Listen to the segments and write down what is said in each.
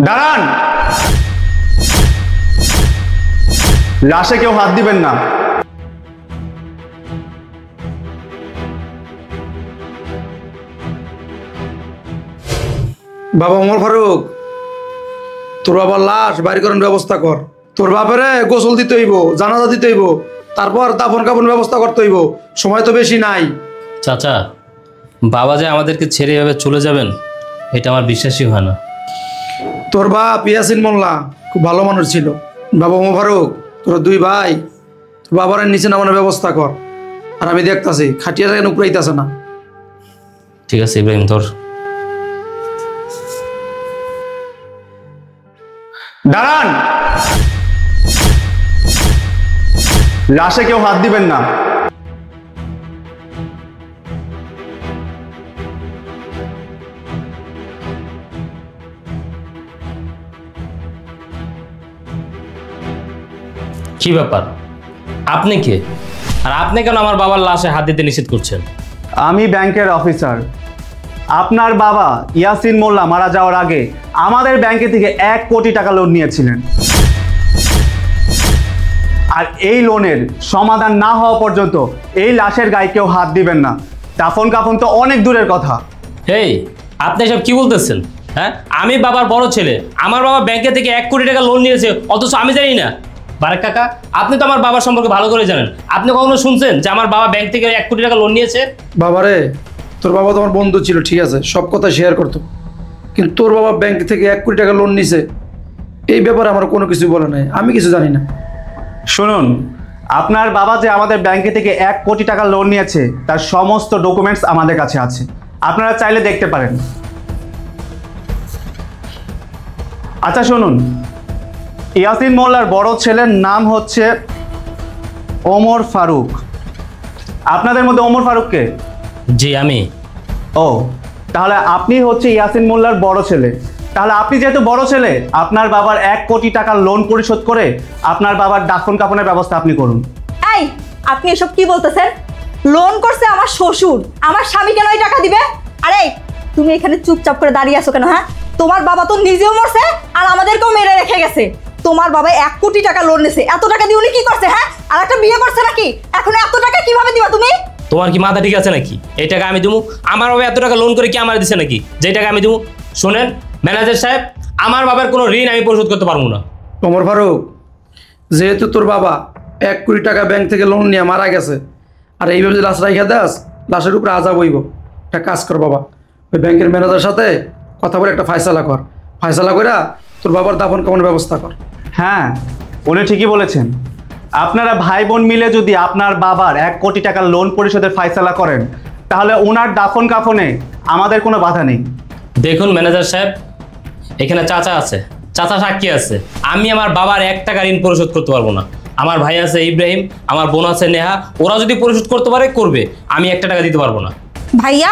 দাঁড়ান, লাশে কেউ হাত দিবেন না। বাবা ওমর ফারুক, তোর বাবার লাশ বাড়ি করার ব্যবস্থা কর। তোর বাপেরে গোসল দিতে হইব, জানাজা দিতে হইব, তারপর দাফন কাফন ব্যবস্থা করতে হইব। সময় তো বেশি নাই। চাচা, বাবা যে আমাদেরকে ছেড়ে এভাবে চলে যাবেন এটা আমার বিশ্বাসই হয় না। তোর বাপ ইয়াসিন মোল্লা খুব ভালো মানুষ ছিল। বাবা ওমর ফারুক, তোর দুই ভাই তোর বাবার নিচে নামানোর ব্যবস্থা কর। আর আমি দেখতাছি খাটিয়া কেন উপরাইতেছে না। ঠিক আছে ইব্রাহিম, ধর। দাঁড়ান, লাশে কেউ হাত দিবেন না। কি ব্যাপার, আপনি কে? আর আপনি কেন আমার বাবার লাশে হাত দিতে নিষেধ করছেন? আমি ব্যাংকের অফিসার। আপনার বাবা ইয়াসিন মোল্লা মারা যাওয়ার আগে আমাদের ব্যাংকে থেকে 1 কোটি টাকা লোন নিয়েছিলেন। আর এই লোনের সমাধান না হওয়া পর্যন্ত এই লাশের গায়ে কেউ হাত দিবেন না। দাফন কাফন তো অনেক দূরের কথা। এই, আপনি সব কি বলতেছেন? হ্যাঁ, আমি বাবার বড় ছেলে। আমার বাবা ব্যাংকে থেকে 1 কোটি টাকা লোন নিয়েছে, অথচ আমি জানি না। বারেক কাকা, আপনি তো আমার বাবার সম্পর্কে ভালো করে জানেন। আপনি কখনো শুনছেন যে আমার বাবা ব্যাংক থেকে 1 কোটি টাকা লোন নিয়েছে? বাবারে, তোর বাবা তো আমার বন্ধু ছিল, ঠিক আছে, সব কথা শেয়ার করতো। কিন্তু তোর বাবা ব্যাংক থেকে 1 কোটি টাকা লোন নিছে, এই ব্যাপারে আমার কোনো কিছু বলে নাই। আমি কিছু জানি না। শুনুন, আপনার বাবা যে আমাদের ব্যাংকে থেকে 1 কোটি টাকা লোন নিয়েছে তার সমস্ত ডকুমেন্টস আমাদের কাছে আছে, আপনারা চাইলে দেখতে পারেন। আচ্ছা শুনুন, ইয়াসিন মোল্লার বড় ছেলের নাম হচ্ছে ওমর ফারুক। আপনাদের মধ্যে ওমর ফারুক কে? জি আমি। ও, তাহলে আপনি হচ্ছে ইয়াসিন মোল্লার বড় ছেলে। তাহলে আপনি যেহেতু বড় ছেলে, আপনার বাবার 1 কোটি টাকা লোন পরিশোধ করে আপনার বাবার দাফন কাফনের ব্যবস্থা আপনি করুন। এই, আপনি এসব কি বলতেছেন? লোন করছে আমার শ্বশুর, আমার স্বামী কেন এই টাকা দিবে? আরে তুমি এখানে চুপচাপ করে দাঁড়িয়ে আছো কেন? হ্যাঁ, তোমার বাবা তো নিজেও মরছে আর আমাদেরকেও মেরে রেখে গেছে। তোমার বাবা 1 কোটি টাকা লোন নিছে, এত টাকা দিয়ে উনি কি করছে? হ্যাঁ, আর একটা বিয়ে করছে নাকি? এখন এত টাকা কিভাবে দিবা তুমি? তোমার কি মাথা ঠিক আছে নাকি? এই টাকা আমি দেবো? আমার বাবা এত টাকা লোন করে কি আমার দিছে নাকি যে টাকা আমি দেবো? শোনেন ম্যানেজার সাহেব, আমার বাবার কোনো ঋণ আমি পরিশোধ করতে পারবো না। ওমর ফারুক, যেহেতু তোর বাবা 1 কোটি টাকা ব্যাংক থেকে লোন নিয়ে মারা গেছে, আর এইভাবে যদি লাশ রাইখা দাস, লাশের উপরে আজাব হইব। একটা কাজ কর বাবা, ওই ব্যাংকের ম্যানেজারের সাথে কথা বলে একটা ফায়সালা কর। ফায়সালা করে তোর বাবার দাফন কাফনের ব্যবস্থা কর। হ্যাঁ, উনি ঠিকই বলেছেন। আপনারা ভাই বোন মিলে যদি আপনার বাবার 1 কোটি টাকা লোন পরিশোধের ফায়সালা করেন, তাহলে ওনার দাফন কাফনে আমাদের কোনো বাধা নেই। দেখুন ম্যানেজার সাহেব, এখানে চাচা আছে, চাচা সাক্ষী আছে। আমি আমার বাবার 1 টাকা ঋণ পরিশোধ করতে পারবো না। আমার ভাই আছে ইব্রাহিম, আমার বোন আছে নেহা, ওরা যদি পরিশোধ করতে পারে করবে, আমি 1 টাকা দিতে পারবো না। ভাইয়া,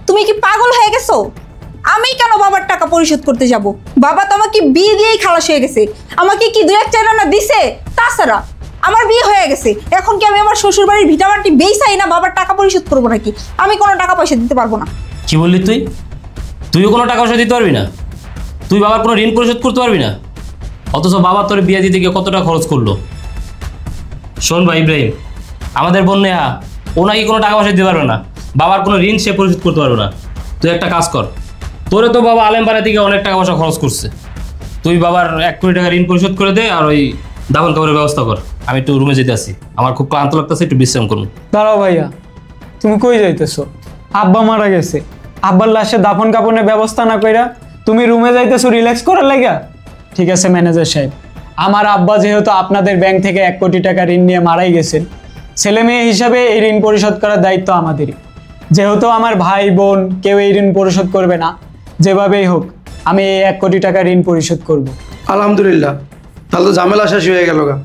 তুমি কি পাগল হয়ে গেছো? আমি কেন বাবার টাকা পরিশোধ করতে যাব? বাবা তো আমাকে বিয়ে দিয়েই খালাস হয়ে গেছে। আমাকে কি 2-1 রান্না দিছে? তাছাড়া আমার বিয়ে হয়ে গেছে। এখন কি আমি আমার শ্বশুর বাড়ির ভিটামাটি বেইছাই না বাবার টাকা পরিশোধ করবো নাকি? আমি কোনো টাকা পয়সা দিতে পারবো না। কি বললি তুই? তুইও কোনো টাকা পয়সা দিতে পারবি না? তুই বাবার কোনো ঋণ পরিশোধ করতে পারবি না? অথচ বাবা তোর বিয়ে দিতে গিয়ে কত টাকা খরচ করলো। শোন ভাই ইব্রাহিম, আমাদের বোন নেহা, ও নাকি কোনো টাকা পয়সা দিতে পারবে না। বাবার কোনো ঋণ সে পরিশোধ করতে পারবে না। তুই একটা কাজ কর, তোরে তো বাবা আলেমপাড়া থেকে অনেক টাকা পয়সা খরচ করছে, তুই বাবার 1 কোটি টাকা ঋণ পরিশোধ করে দে, আর ওই দাফন কাপড়ের ব্যবস্থা কর। আমি একটু রুমে যেতে আসি, আমার খুব ক্লান্ত লাগতেছে, একটু বিশ্রাম করুন। দাঁড়াও ভাইয়া, তুমি কই যাইতেছো? আব্বা মারা গেছে, আব্বার লাশে দাফন কাফনের ব্যবস্থা না কইরা তুমি রুমে যাইতেছো রিল্যাক্স করার লাগা? ঠিক আছে ম্যানেজার সাহেব, আমার আব্বা যেহেতু আপনাদের ব্যাংক থেকে 1 কোটি টাকা ঋণ নিয়ে মারাই গেছেন, ছেলে মেয়ে হিসাবে এই ঋণ পরিশোধ করার দায়িত্ব আমাদেরই। যেহেতু আমার ভাই বোন কেউ এই ঋণ পরিশোধ করবে না, যেভাবেই হোক আমি এই 1 কোটি টাকা ঋণ পরিশোধ করব। আলহামদুলিল্লাহ, তাহলে তো ঝামেলা শেষ হয়ে গেল গা।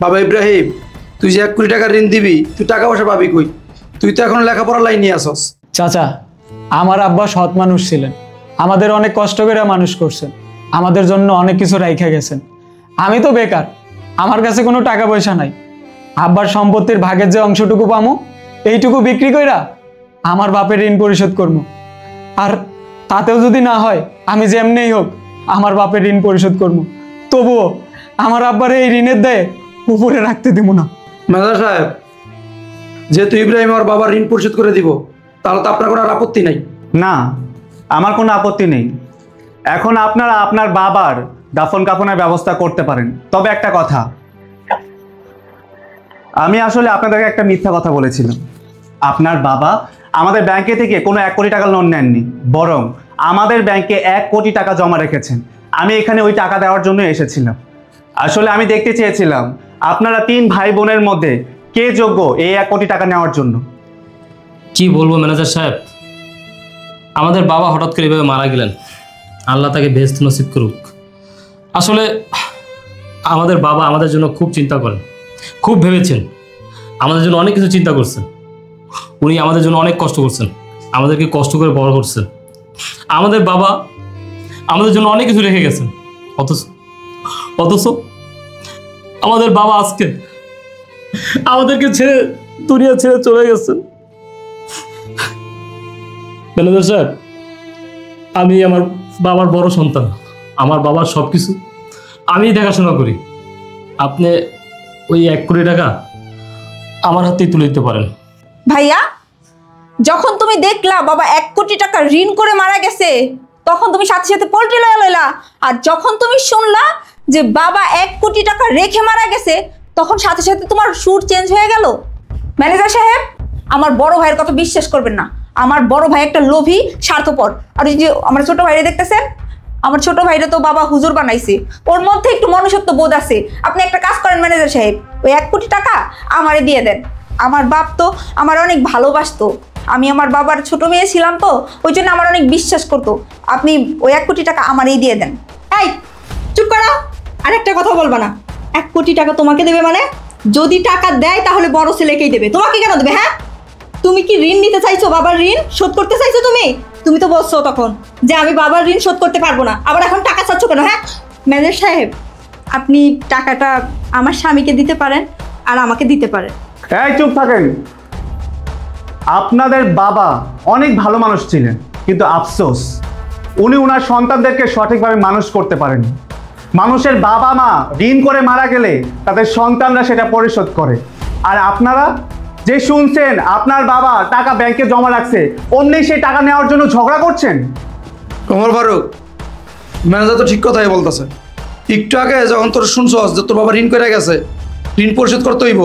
বাবা ইব্রাহিম, তুই যে 1 কোটি টাকা ঋণ দিবি, তুই টাকা পয়সা পাবি কই? তুই তো এখন লেখাপড়ার লাইনে আসস। চাচা, আমার আব্বা সৎ মানুষ ছিলেন, আমাদের অনেক কষ্ট করে মানুষ করছেন, আমাদের জন্য অনেক কিছু রাইখা গেছেন। আমি তো বেকার, আমার কাছে কোনো টাকা পয়সা নাই। আব্বার সম্পত্তির ভাগের যে অংশটুকু পামু, এইটুকু বিক্রি কইরা আমার বাপের ঋণ পরিশোধ করবো। আর তাতেও যদি না হয়, আমি যেমনিই হোক আমার বাপের ঋণ পরিশোধ করবো, তবুও আমার আব্বার এই ঋণের দায়ে উপরে রাখতে দিব না। ম্যানেজার সাহেব, যেহেতু ইব্রাহিম আমার বাবার ঋণ পরিশোধ করে দিব, তাহলে তো আপনার কোনো আর আপত্তি নাই? না, আমার কোনো আপত্তি নেই। এখন আপনারা আপনার বাবার দাফন কাফনের ব্যবস্থা করতে পারেন। তবে একটা কথা, আমি আসলে আপনাদেরকে একটা মিথ্যা কথা বলেছিলাম। আপনার বাবা আমাদের ব্যাংকে থেকে কোনো 1 কোটি টাকা লোন নেননি, বরং আমাদের ব্যাংকে 1 কোটি টাকা জমা রেখেছেন। আমি এখানে ওই টাকা দেওয়ার জন্য এসেছিলাম। আসলে আমি দেখতে চেয়েছিলাম আপনারা 3 ভাই বোনের মধ্যে কে যোগ্য এই 1 কোটি টাকা নেওয়ার জন্য। কি বলবো ম্যানেজার সাহেব, আমাদের বাবা হঠাৎ করে এভাবে মারা গেলেন, আল্লাহ তাকে বেহেশত নসিব করুক। আসলে আমাদের বাবা আমাদের জন্য খুব চিন্তা করেন, খুব ভেবেছেন, আমাদের জন্য অনেক কিছু চিন্তা করছেন। উনি আমাদের জন্য অনেক কষ্ট করছেন, আমাদেরকে কষ্ট করে বড় করছেন। আমাদের বাবা আমাদের জন্য অনেক কিছু রেখে গেছেন, অথচ আমাদের বাবা আজকে আমাদেরকে ছেড়ে দুনিয়া ছেড়ে চলে গেছেন। ম্যানেজার সাহেব, আমি আমার বাবার বড় সন্তান, আমার বাবার সব কিছু আমি দেখাশোনা করি। আপনি ওই 1 কোটি টাকা আমার হাতেই তুলে দিতে পারেন। ভাইয়া, যখন তুমি দেখলা বাবা 1 কোটি টাকা ঋণ করে মারা গেছে, তখন তুমি সাথে সাথে পোল্ট্রি লয়ে লইলা। আর যখন তুমি শুনলা যে বাবা 1 কোটি টাকা রেখে মারা গেছে, তখন সাথে সাথে তোমার সুর চেঞ্জ হয়ে গেল। ম্যানেজার সাহেব, আমার বড় ভাইয়ের কথা বিশ্বাস করবেন না। আমার বড় ভাই একটা লোভী, স্বার্থপর। আর ওই যে আমার ছোট ভাইরে দেখতেছেন, আমার ছোট ভাইরে তো বাবা হুজুর বানাইছে, ওর মধ্যে একটু মনুষ্যত্ব বোধ আছে। আপনি একটা কাজ করেন ম্যানেজার সাহেব, ওই 1 কোটি টাকা আমারে দিয়ে দেন। আমার বাপ তো আমার অনেক ভালোবাসতো, আমি আমার বাবার ছোট মেয়ে ছিলাম তো, ওই জন্য আমার অনেক বিশ্বাস করতো। আপনি ওই 1 কোটি টাকা আমারই দিয়ে দেন। এই চুপ করো, আরেকটা কথা বলবা না। 1 কোটি টাকা তোমাকে দেবে মানে? যদি টাকা দেয় তাহলে বড় ছেলেকেই দেবে, তোমাকে কেন দেবে? হ্যাঁ, তুমি কি ঋণ নিতে চাইছো? বাবার ঋণ শোধ করতে চাইছো? তুমি তো বলছো তখন যে আমি বাবার ঋণ শোধ করতে পারবো না, আবার এখন টাকা চাচ্ছ কেন? হ্যাঁ ম্যানেজার সাহেব, আপনি টাকাটা আমার স্বামীকে দিতে পারেন আর আমাকে দিতে পারেন। এই চুপ থাকেন। আপনাদের বাবা অনেক ভালো মানুষ ছিলেন, কিন্তু আফসোস উনি ওনার সন্তানদেরকে সঠিকভাবে মানুষ করতে পারেননি। মানুষের বাবা মা ঋণ করে মারা গেলে তাদের সন্তানরা সেটা পরিশোধ করে। আর আপনারা যে শুনছেন আপনার বাবা টাকা ব্যাংকে জমা রাখছে, অমনি সেই টাকা নেওয়ার জন্য ঝগড়া করছেন। ওমর ফারুক, ম্যানেজার তো ঠিক কথাই বলতেছে। একটু আগে যখন তোর শুনছস যে তোর বাবা ঋণ করে গেছে, ঋণ পরিশোধ করতে হইব,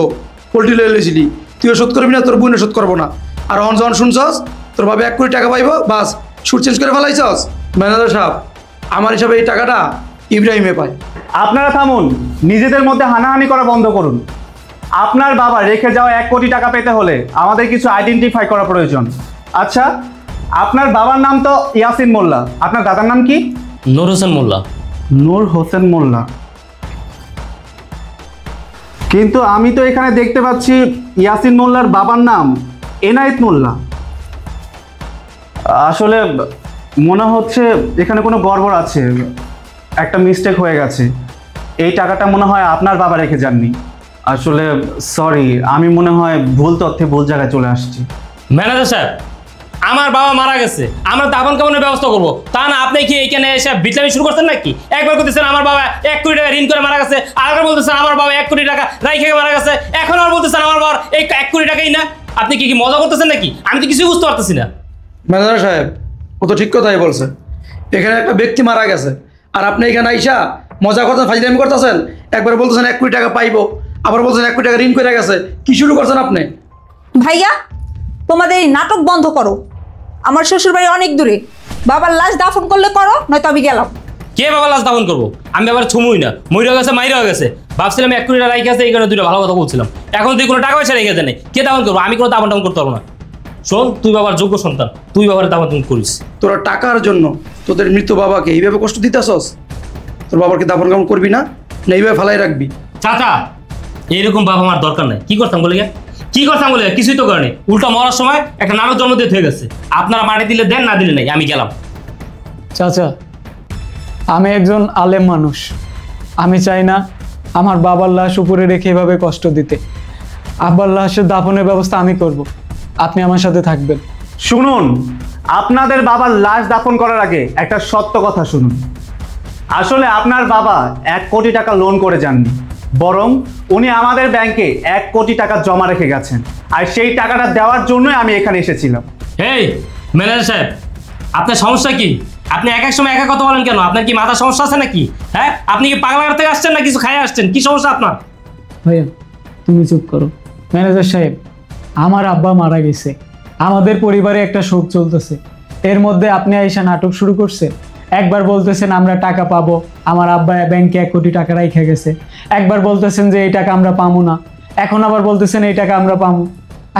পোল্ট্রি লয়ে লইছিলি, তুইও শোধ করবি না, তোর বোনও শোধ করবো না। আর অন যখন শুনছস তোর বাবা 1 কোটি টাকা পাইব, বাস সুর চেঞ্জ করে ফেলাইছস। ম্যানেজার সাহেব, আমার হিসাবে এই টাকাটা ইব্রাহিমে পায়। আপনারা থামুন, নিজেদের মধ্যে হানাহানি করা বন্ধ করুন। আপনার বাবা রেখে যাওয়া 1 কোটি টাকা পেতে হলে আমাদের কিছু আইডেন্টিফাই করা প্রয়োজন। আচ্ছা, আপনার বাবার নাম তো ইয়াসিন মোল্লা, আপনার দাদার নাম কি? নূর হোসেন মোল্লা। নূর হোসেন মোল্লা, কিন্তু আমি তো এখানে দেখতে পাচ্ছি ইয়াসিন মোল্লার বাবার নাম এনায়েত মোল্লা। আসলে মনে হচ্ছে এখানে কোনো গড়বড় আছে, একটা মিস্টেক হয়ে গেছে। এই টাকাটা মনে হয় আপনার বাবা রেখে যাননি। আসলে সরি, আমি মনে হয় ভুল তথ্যে ভুল জায়গায় চলে আসছি। ম্যানেজার সাহেব, আমার বাবা মারা গেছে, আমরা দাফন কাফনের ব্যবস্থা করবো, তা না আপনি কি এইখানে এসে বিটলামি শুরু করছেন নাকি? একবার করতেছেন আমার বাবা 1 কোটি টাকা ঋণ করে মারা গেছে, আরেকবার বলতেছেন আমার বাবা 1 কোটি টাকা রাইখে মারা গেছে, এখন আর বলতেছেন আমার বাবার এই 1 কোটি টাকাই না। আপনি কি মজা করতেছেন নাকি? আমি তো কিছুই বুঝতে পারতেছি না। ম্যানেজার সাহেব, ও তো ঠিক কথাই বলছে। এখানে একটা ব্যক্তি মারা গেছে, আর আপনি এখানে আইসা মজা করতেন, ফাইজলামি করতেছেন। একবার বলতেছেন 1 কোটি টাকা পাইবো, আবার বলতেছেন 1 কোটি টাকা ঋণ করে গেছে। কি শুরু করছেন আপনি? ভাইয়া, তোমাদের এই নাটক বন্ধ করো। আমার শ্বশুর বাড়ি অনেক দূরে, বাবার লাশ দাফন করলে করো, নয়তো আমি গেলাম। কে বাবা লাশ দাফন করবো? আমি বাবার ছুমুই না, মইরা গেছে মাইরা গেছে। ভাবছিলাম 1 কোটি টাকা রাইখে আছে, এই কারণে 2টা ভালো কথা বলছিলাম। এখন তুই কোনো টাকা পয়সা রেখে দেয়, কে দাফন করবো? আমি কোনো দাফন টাফন করতে পারবো না। শোন, তুই বাবার যোগ্য সন্তান, তুই বাবার দাফন তুমি করিস। তোরা টাকার জন্য তোদের মৃত বাবাকে এইভাবে কষ্ট দিতেছস? তোর বাবাকে দাফন কাফন করবি না, না এইভাবে ফেলাই রাখবি? চাচা, এইরকম বাবা আমার দরকার নাই। কি করতাম বলে কিছুই তো করেনি, উল্টা মরার সময় একটা নারদ জন্ম দিয়ে হয়ে গেছে। আপনারা মাটি দিলে দেন, না দিলে নাই, আমি গেলাম। চাচা, আমি একজন আলেম মানুষ, আমি চাই না আমার বাবার লাশ উপরে রেখে এভাবে কষ্ট দিতে। আব্বার লাশের দাফনের ব্যবস্থা আমি করব, আপনি আমার সাথে থাকবেন। শুনুন, আপনাদের বাবার লাশ দাফন করার আগে একটা সত্য কথা শুনুন। আসলে আপনার বাবা 1 কোটি টাকা লোন করে যাননি, বরং উনি আমাদের ব্যাংকে 1 কোটি টাকা জমা রেখে গেছেন, আর সেই টাকাটা দেওয়ার জন্যই আমি এখানে এসেছিলাম। এই ম্যানেজার সাহেব, আপনার সমস্যা কি? আপনি এক এক সময় একা কথা বলেন কেন? আপনার কি মাথা সমস্যা আছে নাকি? হ্যাঁ, আপনি কি পাগলাঘাট থেকে আসছেন না কিছু খাই আসছেন? কি সমস্যা আপনার? ভাইয়া তুমি চুপ করো। ম্যানেজার সাহেব, আমার আব্বা মারা গেছে, আমাদের পরিবারে একটা শোক চলতেছে, এর মধ্যে আপনি আইসা নাটক শুরু করছে। একবার বলতেছেন আমরা টাকা পাবো, আমার আব্বা ব্যাংকে 1 কোটি টাকা রাইখা গেছে, একবার বলতেছেন যে এই টাকা আমরা পাবো না, এখন আবার বলতেছেন এই টাকা আমরা পাবো।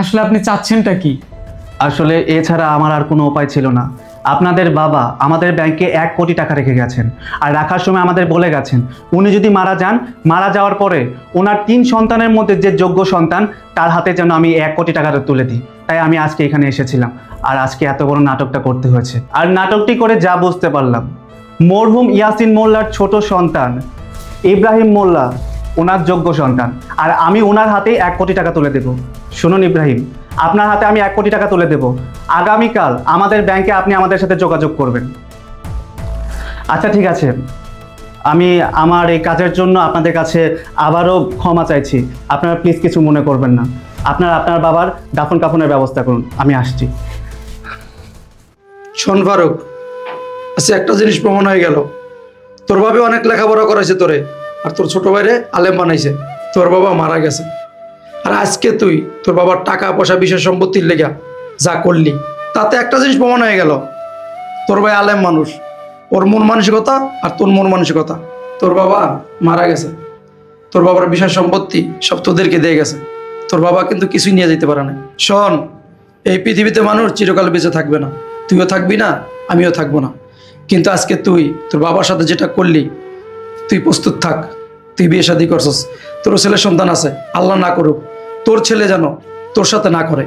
আসলে আপনি চাচ্ছেনটা কি? আসলে এছাড়া আমার আর কোনো উপায় ছিল না। আপনাদের বাবা আমাদের ব্যাংকে 1 কোটি টাকা রেখে গেছেন, আর রাখার সময় আমাদের বলে গেছেন উনি যদি মারা যান, মারা যাওয়ার পরে ওনার 3 সন্তানের মধ্যে যে যোগ্য সন্তান তার হাতে যেন আমি 1 কোটি টাকাটা তুলে দিই। তাই আমি আজকে এখানে এসেছিলাম, আর আজকে এত বড় নাটকটা করতে হয়েছে। আর নাটকটি করে যা বুঝতে পারলাম, মরহুম ইয়াসিন মোল্লার ছোট সন্তান ইব্রাহিম মোল্লা ওনার যোগ্য সন্তান, আর আমি ওনার হাতেই 1 কোটি টাকা তুলে দেব। শুনুন ইব্রাহিম, আপনার হাতে আমি 1 কোটি টাকা তুলে দেব। আগামীকাল আমাদের ব্যাংকে আপনি আমাদের সাথে যোগাযোগ করবেন। আচ্ছা ঠিক আছে, আমি আমার এই কাজের জন্য আপনাদের কাছে আবারও ক্ষমা চাইছি। আপনারা প্লিজ কিছু মনে করবেন না। আপনার বাবার দাফন কাফনের ব্যবস্থা করুন, আমি আসছি। শোন ফারুক, আচ্ছা একটা জিনিস প্রমাণ হয়ে গেল, তোর বাবা অনেক লেখাপড়া করাইছে তোরে, আর তোর ছোট ভাইরে আলেম বানাইছে। তোর বাবা মারা গেছে, আর আজকে তুই তোর বাবার টাকা পয়সা বিষয় সম্পত্তির লেগা যা করলি, তাতে একটা জিনিস প্রমাণ হয়ে গেল, তোর ভাই আলেম মানুষ, ওর মন মানসিকতা আর তোর মন মানসিকতা। তোর বাবা মারা গেছে, তোর বাবার বিষয় সম্পত্তি সব তোদেরকে দিয়ে গেছে, তোর বাবা কিন্তু কিছুই নিয়ে যেতে পারে না। শোন, এই পৃথিবীতে মানুষ চিরকাল বেঁচে থাকবে না, তুইও থাকবি না, আমিও থাকবো না, কিন্তু আজকে তুই তোর বাবার সাথে যেটা করলি, তুই প্রস্তুত থাক। তুই বিয়ে শাদী করছস, তোর ছেলে সন্তান আছে, আল্লাহ না করুক তোর ছেলে যেন তোর সাথে না করে।